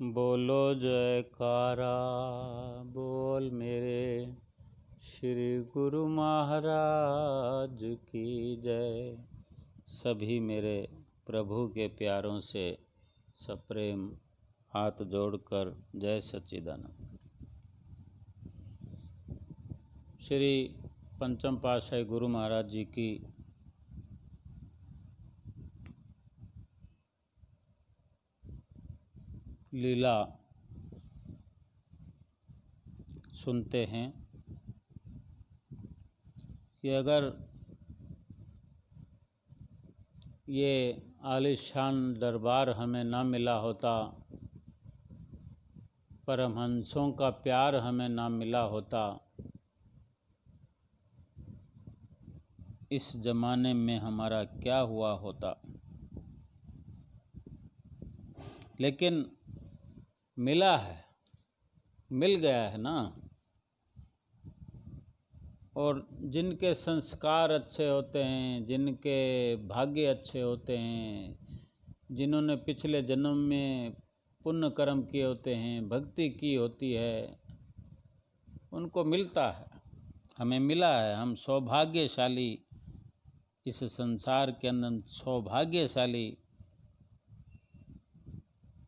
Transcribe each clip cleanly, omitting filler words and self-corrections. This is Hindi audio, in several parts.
बोलो जयकारा बोल मेरे श्री गुरु महाराज की जय। सभी मेरे प्रभु के प्यारों से सप्रेम हाथ जोड़कर जय सच्चिदानंद। श्री पंचम पातशाही गुरु महाराज जी की लीला सुनते हैं कि अगर ये आलीशान दरबार हमें ना मिला होता, परमहंसों का प्यार हमें ना मिला होता, इस जमाने में हमारा क्या हुआ होता। लेकिन मिला है, मिल गया है ना। और जिनके संस्कार अच्छे होते हैं, जिनके भाग्य अच्छे होते हैं, जिन्होंने पिछले जन्म में पुण्य कर्म किए होते हैं, भक्ति की होती है, उनको मिलता है। हमें मिला है, हम सौभाग्यशाली, इस संसार के अंदर सौभाग्यशाली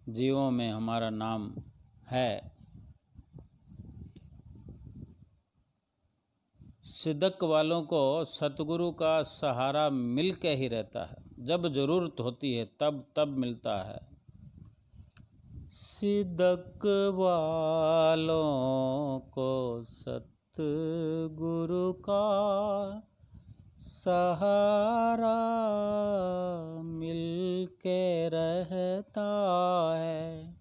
जीवों में हमारा नाम है। सिद्धक वालों को सतगुरु का सहारा मिल के ही रहता है। जब जरूरत होती है तब मिलता है। सिद्धक वालों को सतगुरु का सहारा मिल के रहता है।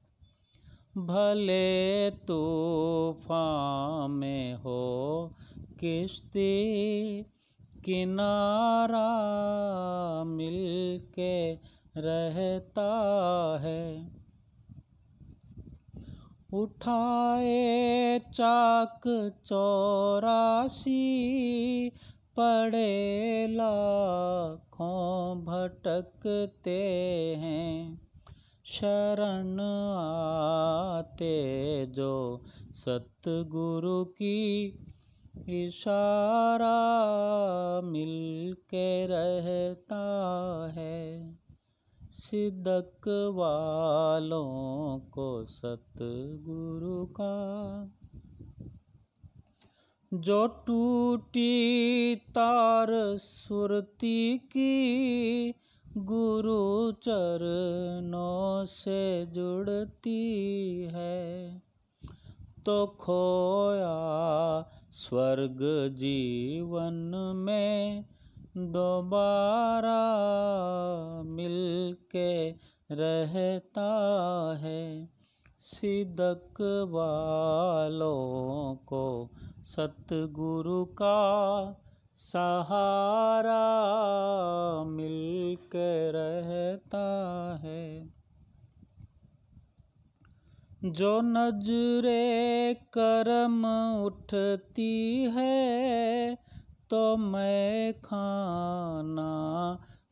भले तूफान में हो किश्ती किनारा मिल के रहता है। उठाए चाक 84 पड़े लाखों भटकते हैं। शरण आते जो सतगुरु की इशारा मिल के रहता है। सिद्धक वालों को सतगुरु का जो टूटी तार सुरती की गुरु चरणों से जुड़ती है, तो खोया स्वर्ग जीवन में दोबारा मिल के रहता है। सिद्धक वालों को सतगुरु का सहारा मिल के रहता है। जो नजरे करम उठती है, तो मैं खाना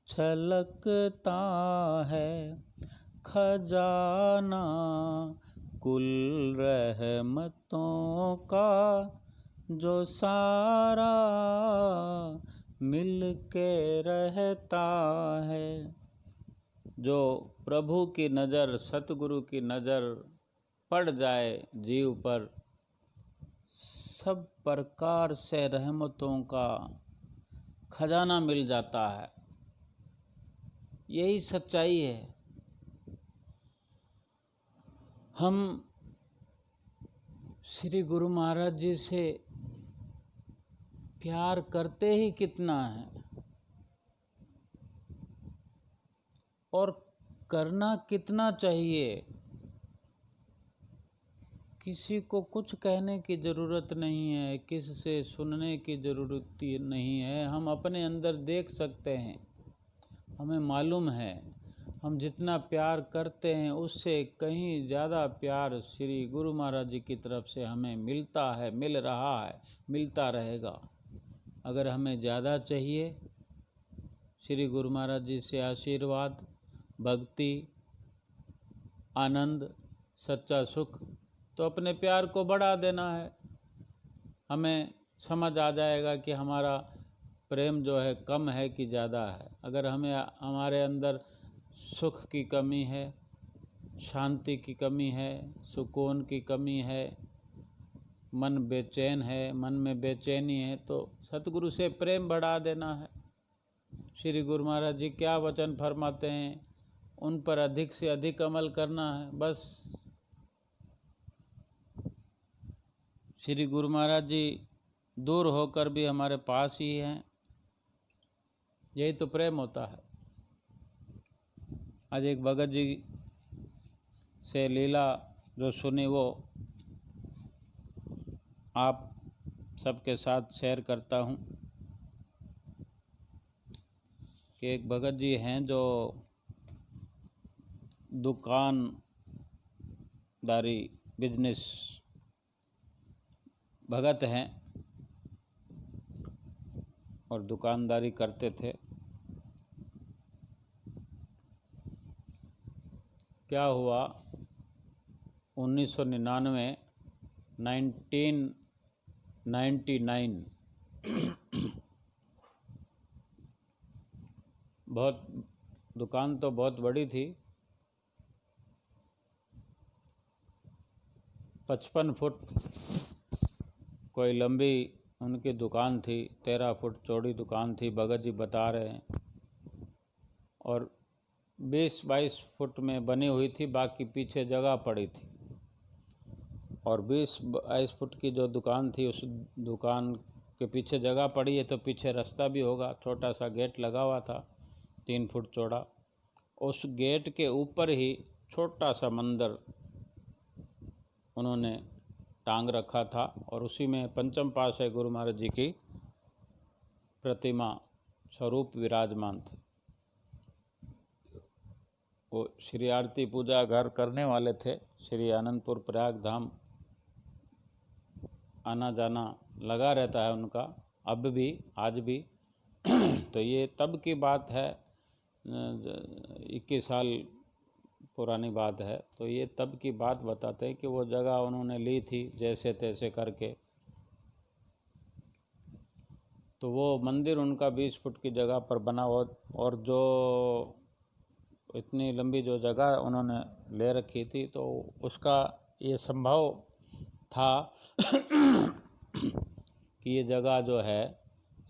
छलकता है। खजाना कुल रहमतों का जो सारा मिल के रहता है। जो प्रभु की नज़र, सतगुरु की नज़र पड़ जाए जीव पर, सब प्रकार से रहमतों का खजाना मिल जाता है। यही सच्चाई है। हम श्री गुरु महाराज जी से प्यार करते ही कितना है, और करना कितना चाहिए। किसी को कुछ कहने की ज़रूरत नहीं है, किसी से सुनने की ज़रूरत नहीं है। हम अपने अंदर देख सकते हैं, हमें मालूम है हम जितना प्यार करते हैं उससे कहीं ज़्यादा प्यार श्री गुरु महाराज जी की तरफ से हमें मिलता है, मिल रहा है, मिलता रहेगा। अगर हमें ज़्यादा चाहिए श्री गुरु महाराज जी से आशीर्वाद, भक्ति, आनंद, सच्चा सुख, तो अपने प्यार को बढ़ा देना है। हमें समझ आ जाएगा कि हमारा प्रेम जो है कम है कि ज़्यादा है। अगर हमारे अंदर सुख की कमी है, शांति की कमी है, सुकून की कमी है, मन बेचैन है, मन में बेचैनी है, तो सतगुरु से प्रेम बढ़ा देना है। श्री गुरु महाराज जी क्या वचन फरमाते हैं, उन पर अधिक से अधिक अमल करना है। बस श्री गुरु महाराज जी दूर होकर भी हमारे पास ही हैं, यही तो प्रेम होता है। आज एक भगत जी से लीला जो सुनी वो आप सबके साथ शेयर करता हूँ कि एक भगत जी हैं जो दुकानदारी बिजनेस भगत हैं और दुकानदारी करते थे। क्या हुआ, 1999 बहुत दुकान तो बहुत बड़ी थी, 55 फुट कोई लंबी उनकी दुकान थी, 13 फुट चौड़ी दुकान थी, भगत जी बता रहे हैं। और 20-22 फुट में बनी हुई थी, बाकी पीछे जगह पड़ी थी। और 20-22 फुट की जो दुकान थी, उस दुकान के पीछे जगह पड़ी है तो पीछे रास्ता भी होगा, छोटा सा गेट लगा हुआ था 3 फुट चौड़ा। उस गेट के ऊपर ही छोटा सा मंदिर उन्होंने टांग रखा था और उसी में पंचम पातशाही गुरु महाराज जी की प्रतिमा स्वरूप विराजमान थे। वो श्री आरती पूजा घर करने वाले थे, श्री आनंदपुर प्रयाग धाम आना जाना लगा रहता है उनका, अब भी आज भी। तो ये तब की बात है, 21 साल पुरानी बात है। तो ये तब की बात बताते हैं कि वो जगह उन्होंने ली थी जैसे तैसे करके। तो वो मंदिर उनका 20 फुट की जगह पर बना हुआ, और जो इतनी लंबी जो जगह उन्होंने ले रखी थी तो उसका ये संभव था कि ये जगह जो है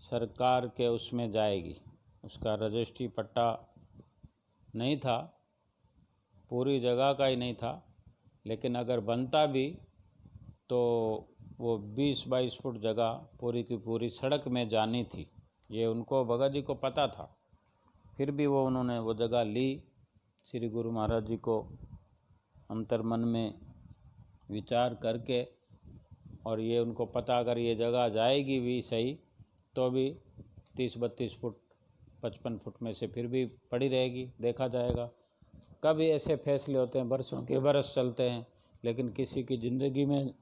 सरकार के उसमें जाएगी। उसका रजिस्ट्री पट्टा नहीं था, पूरी जगह का ही नहीं था, लेकिन अगर बनता भी तो वो 20-22 फुट जगह पूरी की पूरी सड़क में जानी थी। ये उनको भगत जी को पता था, फिर भी उन्होंने वो जगह ली। श्री गुरु महाराज जी को अंतर्मन में विचार करके, और ये उनको पता अगर ये जगह जाएगी भी सही तो भी 30-32 फुट 55 फुट में से फिर भी पड़ी रहेगी, देखा जाएगा। कभी ऐसे फैसले होते हैं, बरसों के बरस चलते हैं, लेकिन किसी की ज़िंदगी में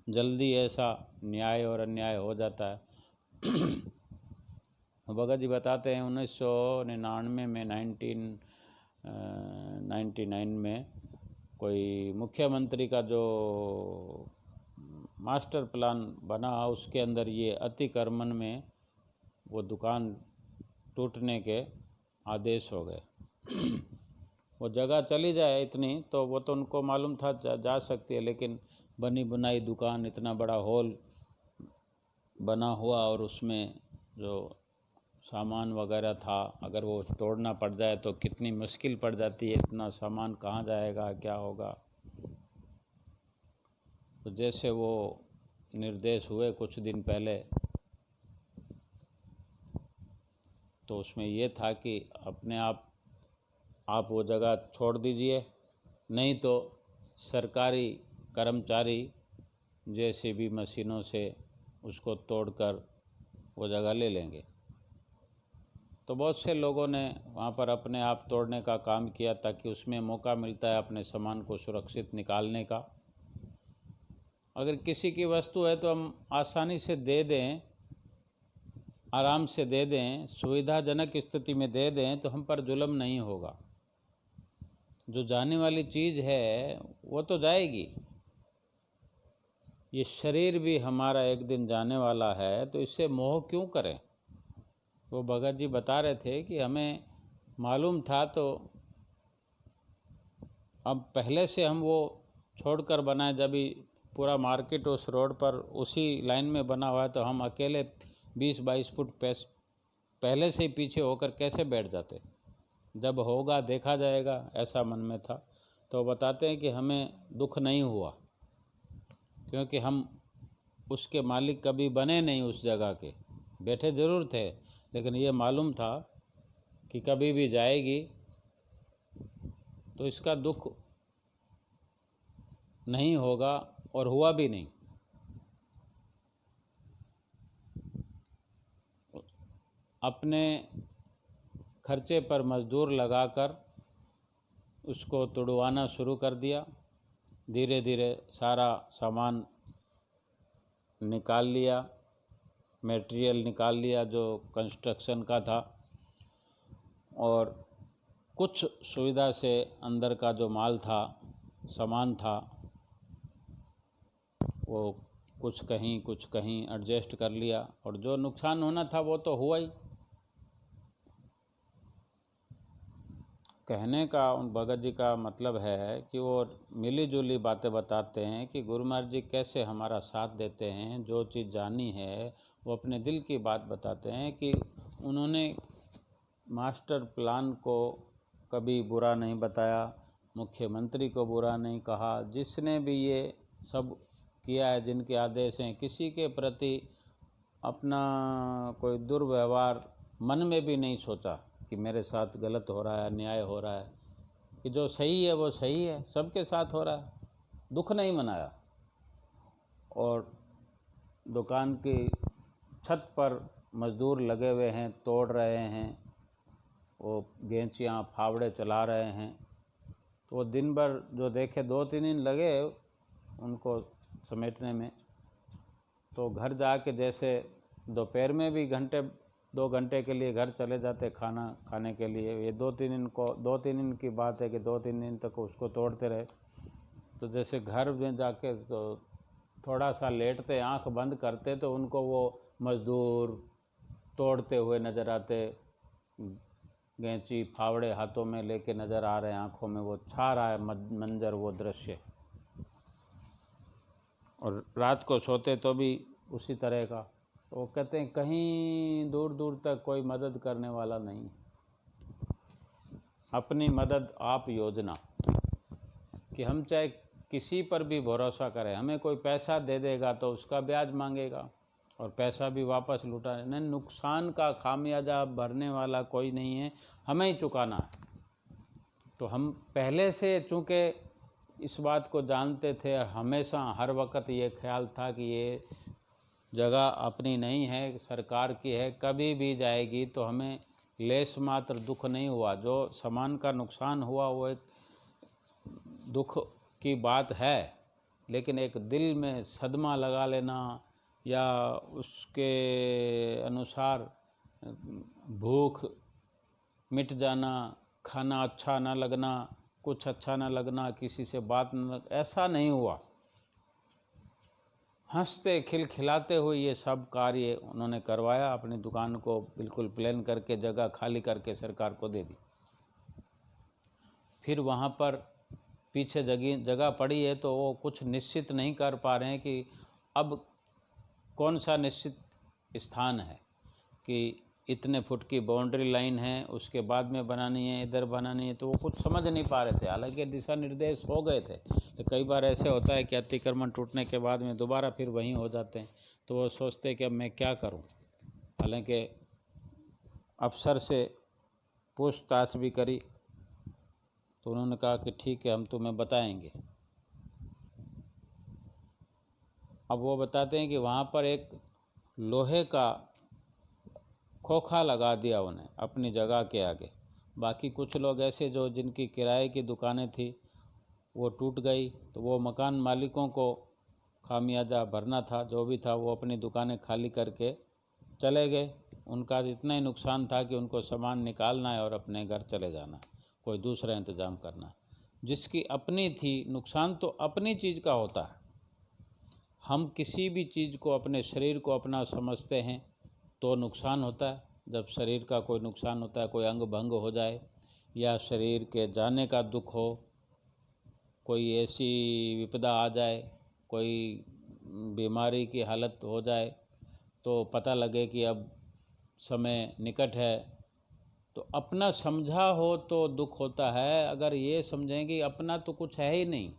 जल्दी ऐसा न्याय और अन्याय हो जाता है। भगत जी बताते हैं 1999 में 1999 में कोई मुख्यमंत्री का जो मास्टर प्लान बना, उसके अंदर ये अतिक्रमण में वो दुकान टूटने के आदेश हो गए। वो जगह चली जाए इतनी तो वो तो उनको मालूम था जा सकती है, लेकिन बनी बनाई दुकान, इतना बड़ा हॉल बना हुआ और उसमें जो सामान वगैरह था, अगर वो तोड़ना पड़ जाए तो कितनी मुश्किल पड़ जाती है, इतना सामान कहाँ जाएगा, क्या होगा। तो जैसे वो निर्देश हुए कुछ दिन पहले, तो उसमें ये था कि अपने आप वो जगह छोड़ दीजिए, नहीं तो सरकारी कर्मचारी जेसीबी मशीनों से उसको तोड़कर वो जगह ले लेंगे। तो बहुत से लोगों ने वहाँ पर अपने आप तोड़ने का काम किया, ताकि उसमें मौका मिलता है अपने सामान को सुरक्षित निकालने का। अगर किसी की वस्तु है तो हम आसानी से दे दें, आराम से दे दें, सुविधाजनक स्थिति में दे दें, तो हम पर जुल्म नहीं होगा। जो जाने वाली चीज़ है वो तो जाएगी। ये शरीर भी हमारा एक दिन जाने वाला है, तो इससे मोह क्यों करें। वो भगत जी बता रहे थे कि हमें मालूम था, तो अब पहले से हम वो छोड़कर बनाए। जब भी पूरा मार्केट उस रोड पर उसी लाइन में बना हुआ है, तो हम अकेले 20-22 फुट पहले से ही पीछे होकर कैसे बैठ जाते। जब होगा देखा जाएगा, ऐसा मन में था। तो बताते हैं कि हमें दुख नहीं हुआ, क्योंकि हम उसके मालिक कभी बने नहीं। उस जगह के बैठे ज़रूर थे, लेकिन ये मालूम था कि कभी भी जाएगी, तो इसका दुख नहीं होगा, और हुआ भी नहीं। अपने खर्चे पर मज़दूर लगाकर उसको तुड़वाना शुरू कर दिया। धीरे धीरे सारा सामान निकाल लिया, मटेरियल निकाल लिया जो कंस्ट्रक्शन का था, और कुछ सुविधा से अंदर का जो माल था, सामान था, वो कुछ कहीं एडजस्ट कर लिया। और जो नुकसान होना था वो तो हुआ ही। कहने का उन भगत जी का मतलब है कि वो मिली जुली बातें बताते हैं कि गुरु महाराज जी कैसे हमारा साथ देते हैं। जो चीज़ जानी है वो अपने दिल की बात बताते हैं कि उन्होंने मास्टर प्लान को कभी बुरा नहीं बताया, मुख्यमंत्री को बुरा नहीं कहा। जिसने भी ये सब किया है, जिनके आदेश हैं, किसी के प्रति अपना कोई दुर्व्यवहार मन में भी नहीं सोचा कि मेरे साथ गलत हो रहा है, अन्याय हो रहा है। कि जो सही है वो सही है, सबके साथ हो रहा है। दुख नहीं मनाया। और दुकान की छत पर मज़दूर लगे हुए हैं, तोड़ रहे हैं, वो गेंचियाँ फावड़े चला रहे हैं। तो वो दिन भर जो देखे, 2-3 दिन लगे उनको समेटने में। तो घर जाके जैसे दोपहर में भी 2 घंटे के लिए घर चले जाते खाना खाने के लिए। ये 2-3 दिन की बात है कि 2-3 दिन तक उसको तोड़ते रहे। तो जैसे घर में जाके तो थोड़ा सा लेटते, आंख बंद करते, तो उनको वो मज़दूर तोड़ते हुए नज़र आते। गैंची फावड़े हाथों में लेके नज़र आ रहे हैं, आंखों में वो छा रहा है मंजर, वो दृश्य। और रात को सोते तो भी उसी तरह का। वो कहते हैं कहीं दूर दूर तक कोई मदद करने वाला नहीं, अपनी मदद आप योजना। कि हम चाहे किसी पर भी भरोसा करें, हमें कोई पैसा दे देगा तो उसका ब्याज मांगेगा और पैसा भी वापस लुटा नहीं। नुकसान का खामियाजा भरने वाला कोई नहीं है, हमें ही चुकाना है। तो हम पहले से चूँकि इस बात को जानते थे, हमेशा हर वक्त ये ख्याल था कि ये जगह अपनी नहीं है, सरकार की है, कभी भी जाएगी, तो हमें लेस मात्र दुख नहीं हुआ। जो सामान का नुकसान हुआ वो एक दुख की बात है, लेकिन एक दिल में सदमा लगा लेना या उसके अनुसार भूख मिट जाना, खाना अच्छा ना लगना, कुछ अच्छा ना लगना, किसी से बात न, ऐसा नहीं हुआ। हंसते खिलखिलाते हुए ये सब कार्य उन्होंने करवाया। अपनी दुकान को बिल्कुल प्लान करके, जगह खाली करके सरकार को दे दी। फिर वहाँ पर पीछे जगह पड़ी है, तो वो कुछ निश्चित नहीं कर पा रहे हैं कि अब कौन सा निश्चित स्थान है कि इतने फुट की बाउंड्री लाइन है, उसके बाद में बनानी है, इधर बनानी है। तो वो कुछ समझ नहीं पा रहे थे। हालांकि दिशा निर्देश हो गए थे, तो कई बार ऐसे होता है कि अतिक्रमण टूटने के बाद में दोबारा फिर वहीं हो जाते हैं। तो वो सोचते हैं कि अब मैं क्या करूं। हालांकि अफसर से पूछताछ भी करी, तो उन्होंने कहा कि ठीक है, हम तुम्हें बताएंगे। अब वो बताते हैं कि वहाँ पर एक लोहे का खोखा लगा दिया उन्हें अपनी जगह के आगे। बाकी कुछ लोग ऐसे जो जिनकी किराए की दुकानें थी वो टूट गई, तो वो मकान मालिकों को खामियाजा भरना था। जो भी था वो अपनी दुकानें खाली करके चले गए। उनका इतना ही नुकसान था कि उनको सामान निकालना है और अपने घर चले जाना, कोई दूसरा इंतज़ाम करना। जिसकी अपनी थी, नुकसान तो अपनी चीज़ का होता है। हम किसी भी चीज़ को, अपने शरीर को अपना समझते हैं तो नुकसान होता है। जब शरीर का कोई नुकसान होता है, कोई अंग भंग हो जाए या शरीर के जाने का दुख हो, कोई ऐसी विपदा आ जाए, कोई बीमारी की हालत हो जाए, तो पता लगे कि अब समय निकट है, तो अपना समझा हो तो दुख होता है। अगर ये समझें कि अपना तो कुछ है ही नहीं,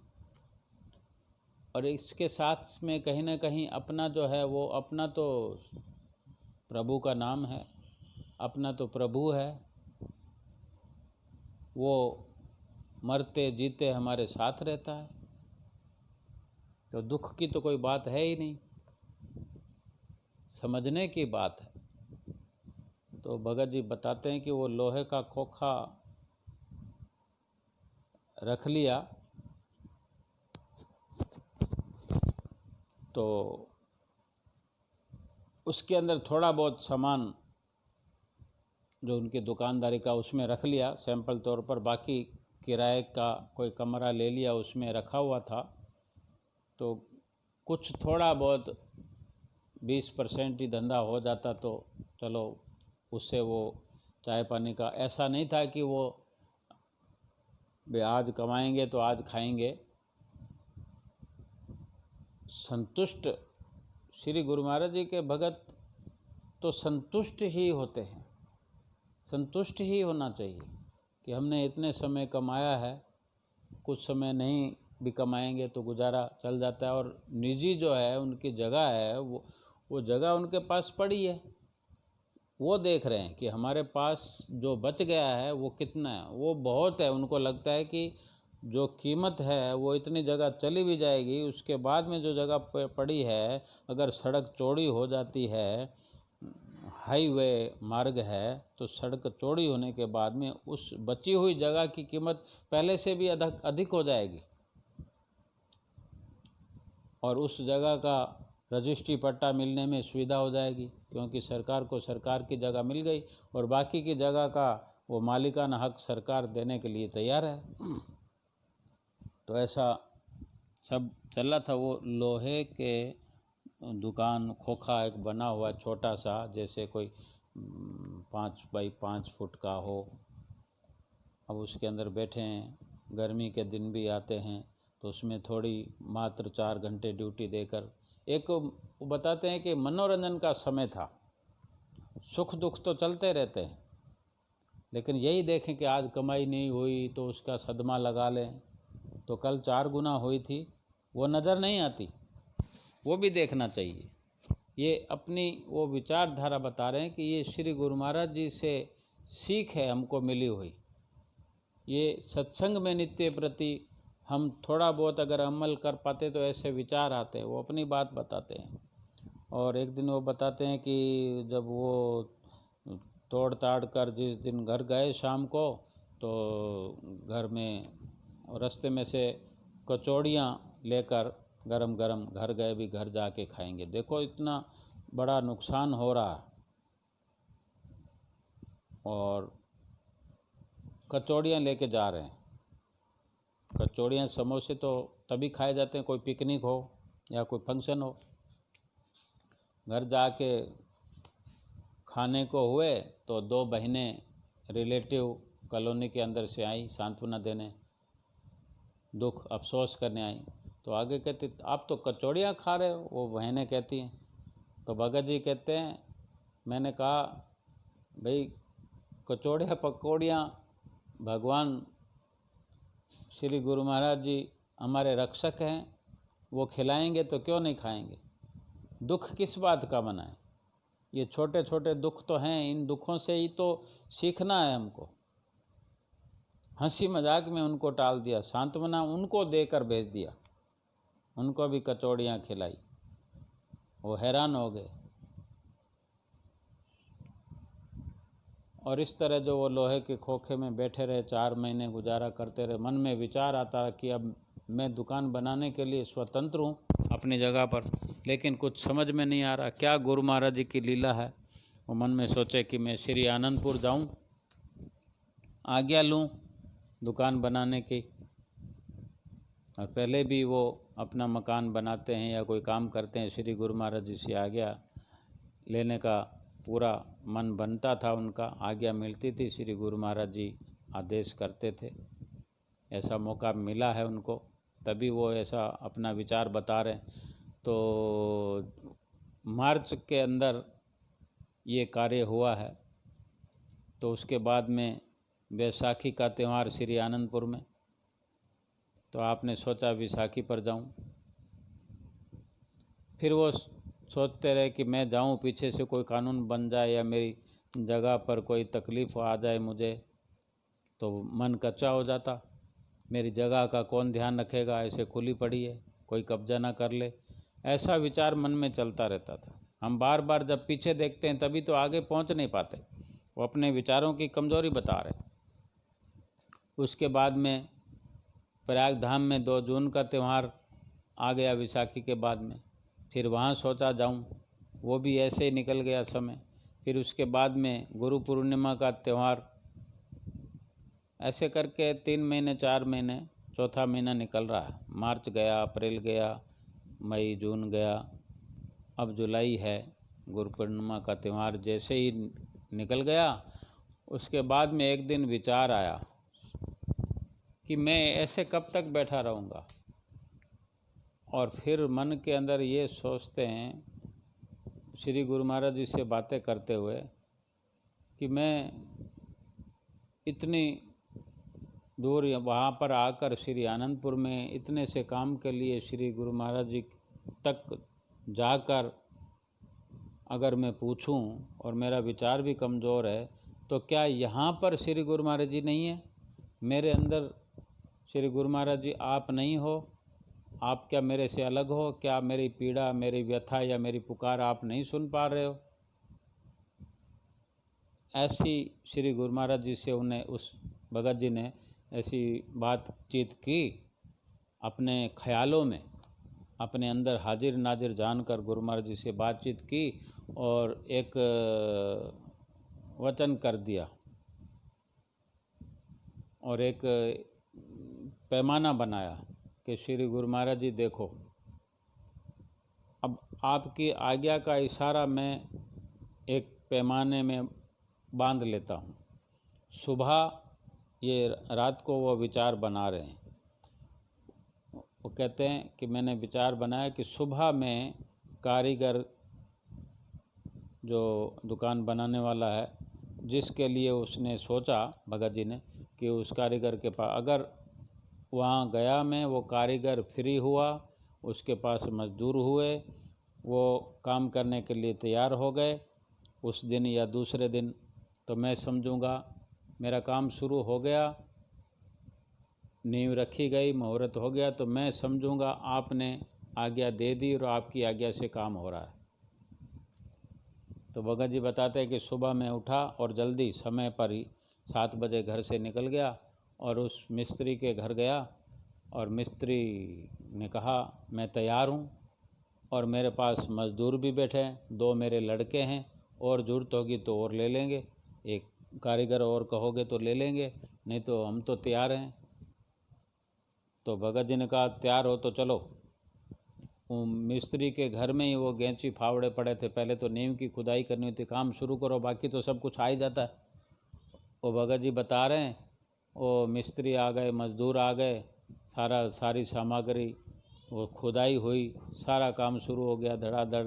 और इसके साथ में कहीं ना कहीं अपना जो है वो अपना तो प्रभु का नाम है, अपना तो प्रभु है, वो मरते जीते हमारे साथ रहता है, तो दुख की तो कोई बात है ही नहीं, समझने की बात है। तो भगत जी बताते हैं कि वो लोहे का खोखा रख लिया तो उसके अंदर थोड़ा बहुत सामान जो उनकी दुकानदारी का उसमें रख लिया सैंपल तौर पर, बाकी किराए का कोई कमरा ले लिया, उसमें रखा हुआ था। तो कुछ थोड़ा बहुत 20% ही धंधा हो जाता तो चलो, उससे वो चाय पानी का ऐसा नहीं था कि वो आज कमाएंगे तो आज खाएंगे। संतुष्ट श्री गुरु महाराज जी के भगत तो संतुष्ट ही होते हैं, संतुष्ट ही होना चाहिए कि हमने इतने समय कमाया है, कुछ समय नहीं भी कमाएंगे तो गुजारा चल जाता है। और निजी जो है उनकी जगह है, वो जगह उनके पास पड़ी है, वो देख रहे हैं कि हमारे पास जो बच गया है वो कितना है, वो बहुत है। उनको लगता है कि जो कीमत है वो इतनी जगह चली भी जाएगी, उसके बाद में जो जगह पड़ी है, अगर सड़क चौड़ी हो जाती है, हाईवे मार्ग है, तो सड़क चौड़ी होने के बाद में उस बची हुई जगह की कीमत पहले से भी अधिक हो जाएगी, और उस जगह का रजिस्ट्री पट्टा मिलने में सुविधा हो जाएगी, क्योंकि सरकार को सरकार की जगह मिल गई और बाकी की जगह का वो मालिकाना हक सरकार देने के लिए तैयार है। तो ऐसा सब चल रहा था। वो लोहे के दुकान खोखा एक बना हुआ छोटा सा, जैसे कोई 5 बाई 5 फुट का हो। अब उसके अंदर बैठे हैं, गर्मी के दिन भी आते हैं, तो उसमें थोड़ी मात्र 4 घंटे ड्यूटी देकर, एक वो बताते हैं कि मनोरंजन का समय था। सुख दुख तो चलते रहते हैं, लेकिन यही देखें कि आज कमाई नहीं हुई तो उसका सदमा लगा लें, तो कल 4 गुना हुई थी वो नज़र नहीं आती, वो भी देखना चाहिए। ये अपनी वो विचारधारा बता रहे हैं कि ये श्री गुरु महाराज जी से सीख है हमको मिली हुई। ये सत्संग में नित्य प्रति हम थोड़ा बहुत अगर अमल कर पाते तो ऐसे विचार आते हैं, वो अपनी बात बताते हैं। और एक दिन वो बताते हैं कि जब वो तोड़ ताड़ कर जिस दिन घर गए शाम को, तो घर में रास्ते में से कचौड़ियाँ लेकर गरम गरम घर गए, भी घर जाके खाएंगे। देखो इतना बड़ा नुकसान हो रहा है, और कचौड़ियाँ लेके जा रहे हैं। कचौड़ियाँ समोसे तो तभी खाए जाते हैं कोई पिकनिक हो या कोई फंक्शन हो। घर जाके खाने को हुए तो 2 बहनें रिलेटिव कॉलोनी के अंदर से आई सांत्वना देने, दुख अफसोस करने आई। तो आगे कहती आप तो कचौड़ियाँ खा रहे हो, वो बहनें कहती हैं। तो भगत जी कहते हैं मैंने कहा भाई कचौड़ियाँ पकौड़ियाँ भगवान श्री गुरु महाराज जी हमारे रक्षक हैं, वो खिलाएंगे तो क्यों नहीं खाएंगे। दुख किस बात का मनाएं, ये छोटे छोटे दुख तो हैं, इन दुखों से ही तो सीखना है हमको। हंसी मजाक में उनको टाल दिया, सांत्वना उनको देकर भेज दिया, उनको भी कचौड़ियाँ खिलाई, वो हैरान हो गए। और इस तरह जो वो लोहे के खोखे में बैठे रहे, 4 महीने गुजारा करते रहे। मन में विचार आता कि अब मैं दुकान बनाने के लिए स्वतंत्र हूँ अपनी जगह पर, लेकिन कुछ समझ में नहीं आ रहा क्या गुरु महाराज जी की लीला है। वो मन में सोचे कि मैं श्री आनंदपुर जाऊँ, आज्ञा लूँ दुकान बनाने की। और पहले भी वो अपना मकान बनाते हैं या कोई काम करते हैं, श्री गुरु महाराज जी से आज्ञा लेने का पूरा मन बनता था, उनका आज्ञा मिलती थी, श्री गुरु महाराज जी आदेश करते थे। ऐसा मौका मिला है उनको, तभी वो ऐसा अपना विचार बता रहे हैं। तो मार्च के अंदर ये कार्य हुआ है। तो उसके बाद में बैसाखी का त्यौहार श्री आनंदपुर में, तो आपने सोचा बैसाखी पर जाऊं। फिर वो सोचते रहे कि मैं जाऊं, पीछे से कोई कानून बन जाए या मेरी जगह पर कोई तकलीफ़ आ जाए मुझे, तो मन कच्चा हो जाता। मेरी जगह का कौन ध्यान रखेगा, ऐसे खुली पड़ी है, कोई कब्जा ना कर ले, ऐसा विचार मन में चलता रहता था। हम बार बार जब पीछे देखते हैं तभी तो आगे पहुंच नहीं पाते। वो अपने विचारों की कमज़ोरी बता रहे। उसके बाद में प्रयाग धाम में 2 जून का त्यौहार आ गया विसाखी के बाद में। फिर वहाँ सोचा जाऊँ, वो भी ऐसे ही निकल गया समय। फिर उसके बाद में गुरु पूर्णिमा का त्यौहार, ऐसे करके 3 महीने 4 महीने, चौथा महीना निकल रहा है। मार्च गया, अप्रैल गया, मई जून गया, अब जुलाई है। गुरु पूर्णिमा का त्यौहार जैसे ही निकल गया, उसके बाद में एक दिन विचार आया कि मैं ऐसे कब तक बैठा रहूँगा। और फिर मन के अंदर ये सोचते हैं, श्री गुरु महाराज जी से बातें करते हुए, कि मैं इतनी दूर वहाँ पर आकर श्री आनंदपुर में इतने से काम के लिए श्री गुरु महाराज जी तक जाकर अगर मैं पूछूं और मेरा विचार भी कमज़ोर है, तो क्या यहाँ पर श्री गुरु महाराज जी नहीं है? मेरे अंदर श्री गुरु महाराज जी आप नहीं हो? आप क्या मेरे से अलग हो? क्या मेरी पीड़ा, मेरी व्यथा या मेरी पुकार आप नहीं सुन पा रहे हो? ऐसी श्री गुरु महाराज जी से उन्हें, उस भगत जी ने ऐसी बातचीत की, अपने ख्यालों में अपने अंदर हाजिर नाजिर जानकर गुरु महाराज जी से बातचीत की और एक वचन कर दिया और एक पैमाना बनाया कि श्री गुरु महाराज जी देखो, अब आपकी आज्ञा का इशारा मैं एक पैमाने में बांध लेता हूँ। सुबह, ये रात को वो विचार बना रहे हैं। वो कहते हैं कि मैंने विचार बनाया कि सुबह में कारीगर जो दुकान बनाने वाला है, जिसके लिए उसने सोचा भगत जी ने कि उस कारीगर के पास अगर वहाँ गया मैं, वो कारीगर फ्री हुआ, उसके पास मजदूर हुए, वो काम करने के लिए तैयार हो गए उस दिन या दूसरे दिन, तो मैं समझूंगा मेरा काम शुरू हो गया, नींव रखी गई, मुहूर्त हो गया, तो मैं समझूंगा आपने आज्ञा दे दी और आपकी आज्ञा से काम हो रहा है। तो भगत जी बताते हैं कि सुबह मैं उठा और जल्दी समय पर ही 7 बजे घर से निकल गया और उस मिस्त्री के घर गया और मिस्त्री ने कहा मैं तैयार हूँ और मेरे पास मज़दूर भी बैठे हैं, 2 मेरे लड़के हैं, और ज़रूरत होगी तो और ले लेंगे, एक कारीगर और कहोगे तो ले लेंगे, नहीं तो हम तो तैयार हैं। तो भगत जी ने कहा तैयार हो तो चलो। मिस्त्री के घर में ही वो गैंची फावड़े पड़े थे, पहले तो नींव की खुदाई करनी थी, काम शुरू करो, बाकी तो सब कुछ आ ही जाता है। वो भगत जी बता रहे हैं, वो मिस्त्री आ गए, मज़दूर आ गए, सारी सामग्री, वो खुदाई हुई, सारा काम शुरू हो गया, धड़ाधड़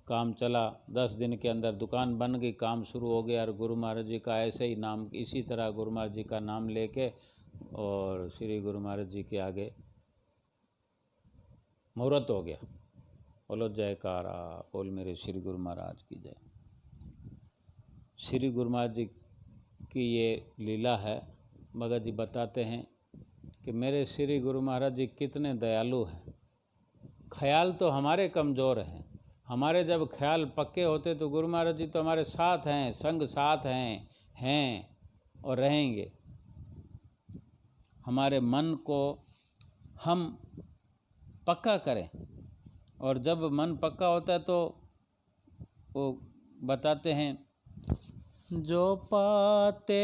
काम चला। 10 दिन के अंदर दुकान बन गई, काम शुरू हो गया। और गुरु महाराज जी का ऐसे ही नाम, इसी तरह गुरु महाराज जी का नाम लेके और श्री गुरु महाराज जी के आगे मुहूर्त हो गया। बोलो जयकारा, बोल मेरे श्री गुरु महाराज की जय। श्री गुरु महाराज जी की ये लीला है। भगत जी बताते हैं कि मेरे श्री गुरु महाराज जी कितने दयालु हैं। ख्याल तो हमारे कमज़ोर हैं, हमारे जब ख्याल पक्के होते तो गुरु महाराज जी तो हमारे साथ हैं, संग साथ हैं और रहेंगे। हमारे मन को हम पक्का करें, और जब मन पक्का होता है तो वो बताते हैं, जो पाते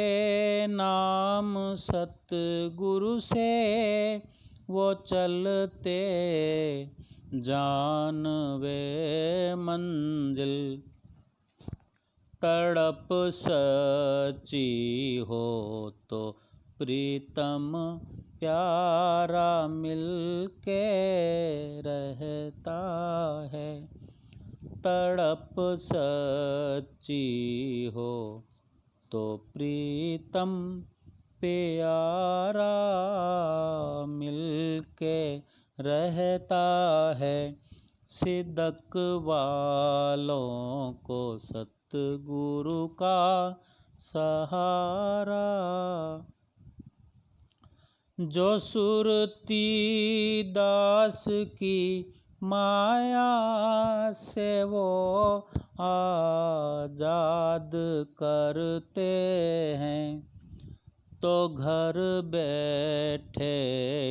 नाम सतगुरु से वो चलते जानवे मंजिल। तड़प सच्ची हो तो प्रीतम प्यारा मिलके रहता है। तड़प सच्ची हो तो प्रीतम प्यारा मिलके रहता है। सिदक वालों को सतगुरु का सहारा। जो सुरती दास की माया से वो आजाद करते हैं, तो घर बैठे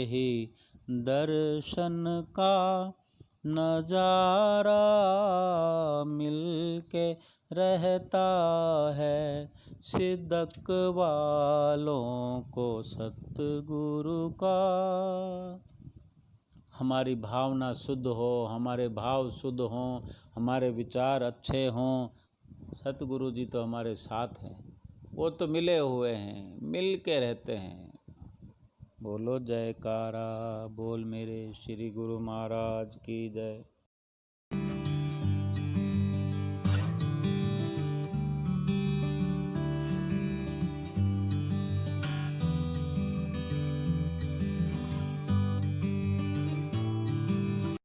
ही दर्शन का नजारा मिलके रहता है। सिदक वालों को सतगुरु का। हमारी भावना शुद्ध हो, हमारे भाव शुद्ध हों, हमारे विचार अच्छे हों, सतगुरु जी तो हमारे साथ हैं। वो तो मिले हुए हैं, मिल के रहते हैं। बोलो जयकारा, बोल मेरे श्री गुरु महाराज की जय।